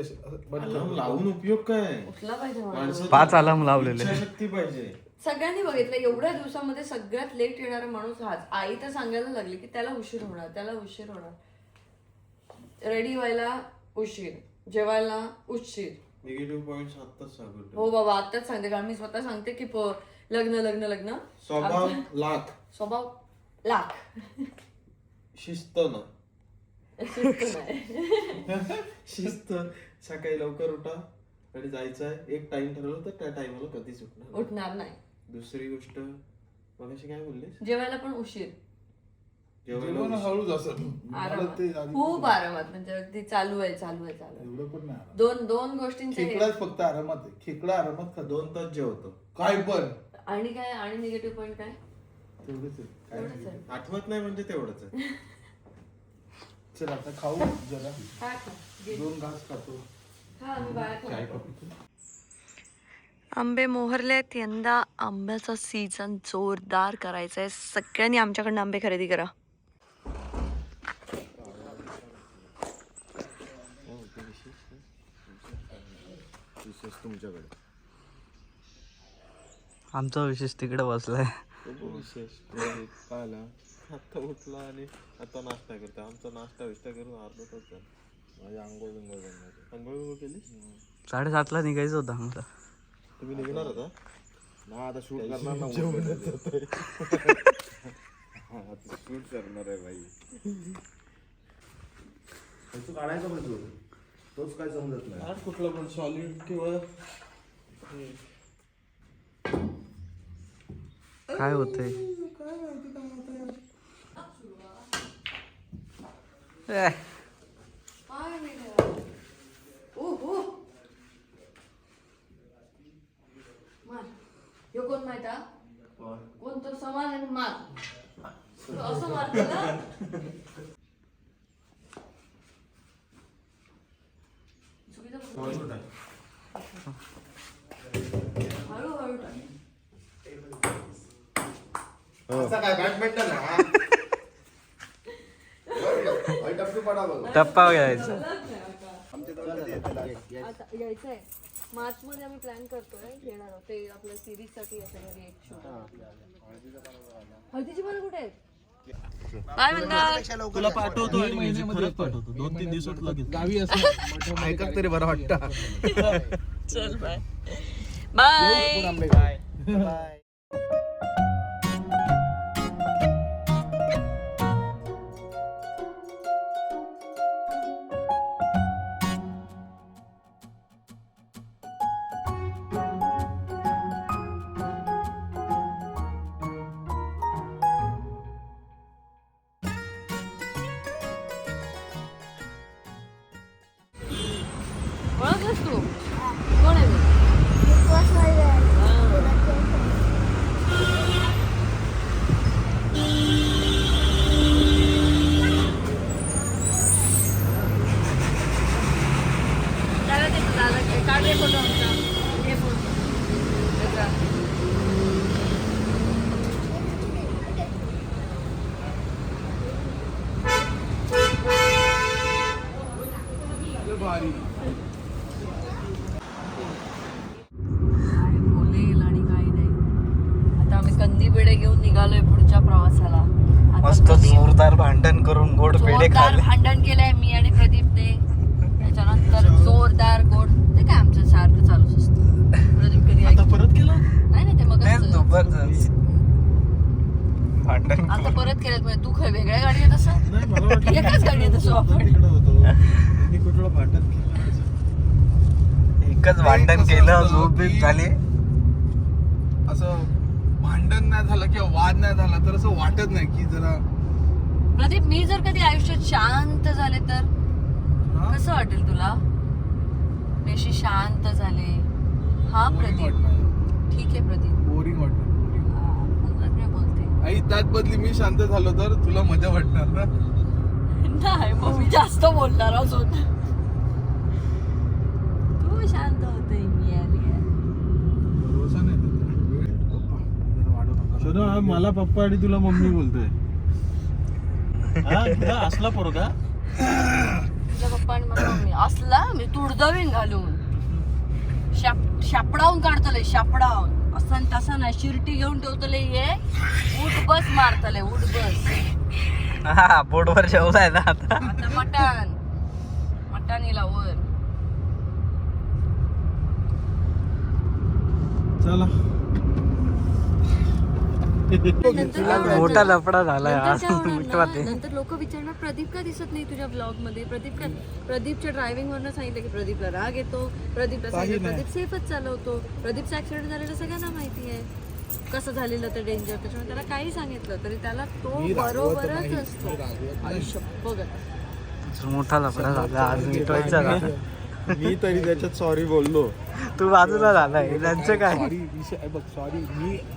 अलार्म लावून उपयोग काय? उठला पाहिजे मला. माणसाची 5 अलार्म लावलेले. इच्छाशक्ती पाहिजे. सगळ्यांनी बघितलं एवढ्या दिवसामध्ये सगळ्यात लेट येणारा माणूस हाच. आई तर सांगायला लागली की त्याला उशीर होणार. रेडी व्हायला उशीर, जेवायला उशीर. निगेटिव्ह पॉइंट्स आत्ताच सांगतो. हो बाबा, आत्ताच सांगते, कारण मी स्वतः सांगते की लग्न स्वभाव लाख शिस्त ना. शिस्त. सकाळी लवकर उठा आणि जायचं आहे. एक टाइम ठरवलं तर त्या टाइमला कधीच उठणार नाही. दुसरी गोष्ट मगाशी काय बोलले? जेवायला पण उशीर. जेवण हळूच असं आरामात, खूप आरामात, म्हणजे अगदी चालू आहे. एवढं पण नाही. दोन गोष्टींचे खेकडाच फक्त आरामात आहे. खेकडा आरामात खा. 2 तास जेवतो. काय पण आणि काय, आणि निगेटिव्ह पॉइंट काय? तेवढंच आहे. काय एवढंच आहे. आठवत नाही म्हणजे तेवढंच आहे. चल आता खाऊ जरा. काय खा? 2 घास खातो. हा, आम्ही बाहेर चाय खातो. कॉफी. आंबे मोहरलेत. यंदा आंब्याचा सीझन जोरदार करायचा आहे. सगळ्यांनी आमच्याकडनं आंबे खरेदी करा. तुमच्याकडे आमचा विशेष तिकडे बसलाय. विशेष पाहिला आता उठला आणि आता नाश्ता करतो. आमचा नाश्ता करून अर्धा तास झाला. माझी आंघोळ आंघोळ केली? 7:30ला निघायचं होतं आम्हाला. तुम्ही निघणार होता ना. आता शूट करणार ना. शूट करणार आहे भाई. तू काढायचा पण तोच काय समजत नाही. आज कुठला पण सॉलिड किंवा काय होतंय? कोण माहिती आहे? कोण तो समाज आणि मान तो असं मारतो ना. चुकीचं बोलतो. हळूहळू टाक. असं काय बॅडमिंटन टप्पी पडा बघ. टप्पा घ्यायचा. आता यायचंय मार्च मध्ये आम्ही प्लॅन करतोय येणार आहोत ते आपल्या सिरीज साठी याच्या घरी एक शूट. हळदीची पानं कुठे आहेत? काय म्हणतात? तुला पाठवतो आणि music खरंच पाठवतो 2-3 दिवसात लगेच गावी असं ऐकत तरी बरं वाटतं. चल बाय बाय. ओळखलंस तू कोण आहे मी? काढ रे फोटो आमचा. हे फोटो भारी काय बोलेल आणि काही नाही. आता आम्ही कंदी पेढे घेऊन निघालोय पुढच्या प्रवासाला. आता मस्त जोरदार भांडण करून गोड पेढे जोरदार खाल्ले. भांडण केलंय मी आणि प्रदीपने. त्याच्यानंतर जोरदार गोड ते काय आमचं सारखं चालूच असतं. प्रदीप कधी आता परत केलं नाही ते मग तेच दुपारचं भांडण आता परत केलं म्हणजे तू काय वेगळ्या गाडी येत असं नाही मला वाटलं एकाच गाडी येत असो आपण. तिकडे होतो मी कुठलं भांडण केलं. एकच भांडण केलं झोप बीप झाली. असं भांडण नाही झालं किंवा वाद नाही झाला तर असं वाटत नाही की जरा प्रदीप मी जर कधी आयुष्यात शांत झाले तर कसं वाटेल तुला? मी अशी शांत झाले. हा प्रदीप ठीक आहे प्रदीप. बोरिंग वाटत. बोलत नाही बोलते आई त्याच बदली मी शांत झालो तर तुला मजा वाटणार ना. नाही मग मी जास्त बोलणार अजून. तू शांत होते मी आली आहे. भरोसा नाही त्याचा. पप्पा, जरा वाढव नका. शोधू हा मला पप्पा आणि तुला मम्मी बोलतोय. हा असला पोरगा तुझ्या पप्पा आणि मला मम्मी असला मी तुडदवीन घालून शापडावून काढतले. शापडावून असं आणि तसं नाही. शिर्टी घेऊन ठेवतले. ये उठ बस मारतले. उठ बस. हा बोर्डवर जेवलाय ना आता. आता मटण मटणीला वर. चला मोठा लफडा झालाय आज मिटवा ते. नंतर लोक विचारणार प्रदीप का दिसत नाही तुझ्या ब्लॉग मध्ये. प्रदीपच्या ड्रायव्हिंग वरनं सांगितलं की प्रदीपला राग येतो. प्रदीपला सांगितलं प्रदीप सेफच चालवतो. प्रदीपचा ऍक्सिडेंट झालेला सगळ्यांना माहिती आहे. कसं झालेलं ते डेंजर. त्याच्यामुळे त्याला काही सांगितलं तरी त्याला तो बरोबरच असतो. आयुष्य बघ मोठा लफडा झाला आज मिटवायचा ना. मी तरी त्याच्यात सॉरी बोललो. तू बाजूला झालाय त्यांचं काय. सॉरी विषय बघ.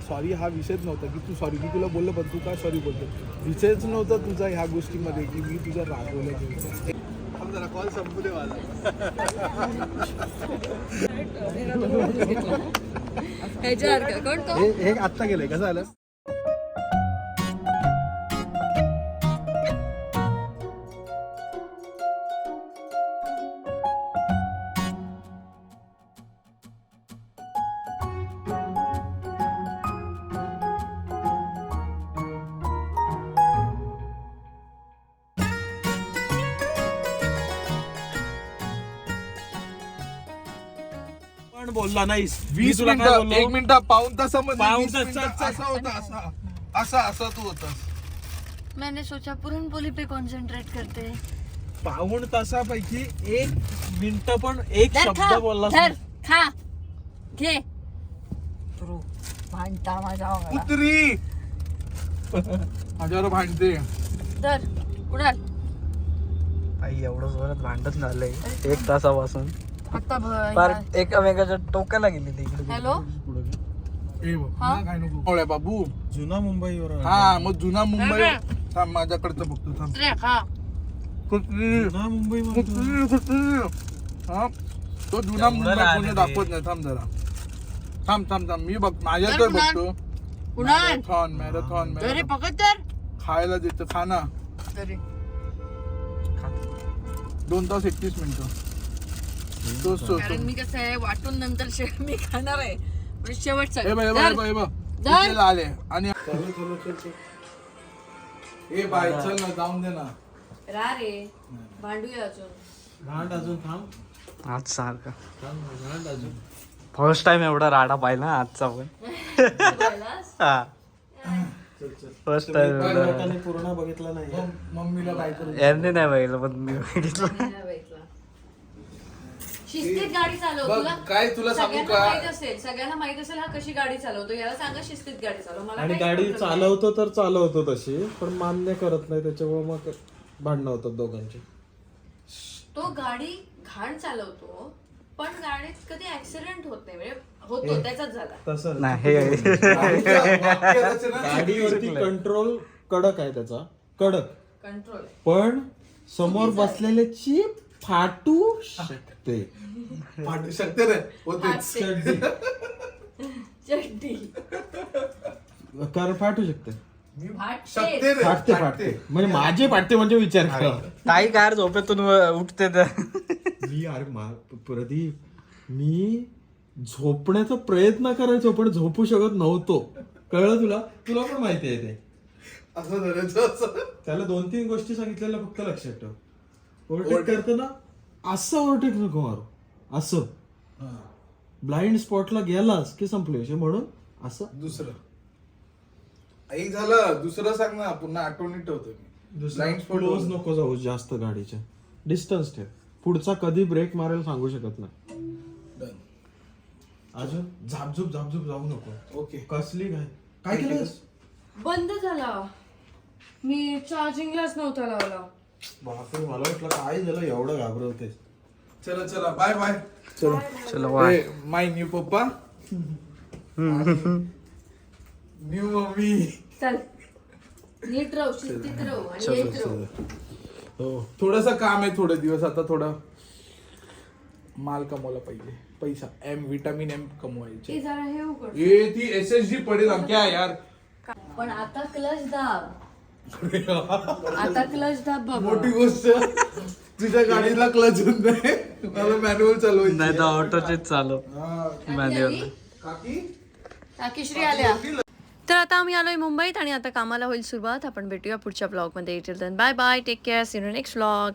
सॉरी हा विषयच नव्हता की तू सॉरी. मी तुला बोललो पण तू काय सॉरी बोलतो. विषयच नव्हता तुझा ह्या गोष्टीमध्ये की मी तुझ्या रागवलं. जरा कॉल संपू दे माझा. ह्याच्यावर कोण तो हे आत्ता गेलंय कसं झालं. पण बोलला नाहीस. 20 तुला काय मिनिटं बोललो? 1 मिनिट पाऊन तासामध्ये पाऊण 20 तासाचा- मिनिटात असा होता. असा तू होतास. मैंने सोचा पुरणपोळी पे कॉन्सन्ट्रेट करते. पाऊण तासापैकी 1 मिनिट पण एक शब्द बोलला धर खा घे. भांडता माझा कुत्री माझ्यावर भांडते. धर उडाल. आई एवढं जोरात भांडण झालंय 1 तासापासून. आता फार एकमेकाच्या टोकाला गेली ती इकडे. हॅलो ए बाबा, काय नको ओळ्या बाबू. जुना मुंबईवर हा मग जुना मुंबई थांब माझ्याकडचं बघतो थांब. कुठली जुना मुंबई हा तो जुना मुंबई कोणी दाखवत नाही. थांब जरा थांब मी बघ माझ्याकडे बघतो. मॅरेथॉन खायला देतो खाना 2 तास 31 मिनिटं. कारण मी कसं आहे वाटून नंतर मी खाणार आहे म्हणजे शेवटचा आले आणि ए बाय चल ना जाऊन दे ना. रा रे भांडूया अजून भांड अजून थांब आज सारखा भांड अजून फर्स्ट टाइम एवढा राडा पाहिला आजचा पण. हा फर्स्ट टाइम लोकांनी पूर्ण बघितला नाही. मम्मीला काय करू यांनी नाही बघितलं पण मी बघितलं. शिस्तीत गाडी चालव. बघ, तुला काय तुला सांगू सगळ्यांना का? माहित असेल हा कशी गाडी चालवतो. याला सांगा शिस्तीत गाडी चालव. मला आणि काहीच गाडी problem नाही. चालवतो तर चालवतो तशी पण मान्य करत नाही त्याच्यामुळे मग भांडणं होतात दोघांची. तो गाडी घाण चालवतो पण गाडीत कधी ऍक्सिडेंट होत नाही म्हणजे होतो त्याचाच झाला. तसं नाही हे गाडीवरती कंट्रोल कडक आहे त्याचा कडक कंट्रोल आहे. पण समोर बसलेल्याची फाटू शकते. फाटू शकते रे होतेच. चड्डी कारण फाटू शकते. शकते रे फाटते म्हणजे माझे फाटते म्हणजे विचार करा. काही कार झोपेतून उठते तर मी अरे प्रदीप मी झोपण्याचा प्रयत्न करायचो पण झोपू शकत नव्हतो. कळलं तुला तुला पण माहिती आहे ते. असं धरायचं असं. त्याला 2-3 गोष्टी सांगितलेल्या फक्त लक्षात ठेव. ओव्हरटेक करताना असं ओव्हरटेक नको मारू. असं ब्लाइंड स्पॉटला गेलास की संपले विषय. म्हणून असं दुसरं एक झालं. दुसरं सांग ना पुन्हा आठवणीत ठेवतो मी. Blind spot क्लोज वर. नको जाऊ जास्त गाडीच्या. डिस्टन्स ठेव. पुढचा कधी ब्रेक मारेल सांगू शकत नाही. Done. अजून झापझूप जाऊ नको. ओके कसली काय केलंस? बंद झाला. मी चार्जिंगलाच नव्हता लावला. बापरे मला वाटलं काय झालं एवढं घाबरवतेस. चला बाय बाय. चलो माय न्यू पप्पा न्यू मम्मी. चल नीट राहू शिस्तीत राहू आणि येत राहू. हो थोडस काम आहे थोडे दिवस आता. थोडं माल कमवला पाहिजे. पैसा विटामिन एम कमवायचे. ते जरा हे उघड. ये ती SSG पडेल क्या यार. पण आता क्लच दाब. आता क्लच दाब बाबा. मोठी गोष्ट तुझ्या गाडीला क्लच होत नाही. मला मॅन्युअल चालवायची. नाही तर ऑटोचेच चालू मॅन्युअल. काकी काकीश्री आल्या. तर आता आम्ही आलोय मुंबईत आणि आता कामाला होईल सुरुवात. आपण भेटूया पुढच्या ब्लॉगमध्ये. Till then bye bye. Take care. See you next blog.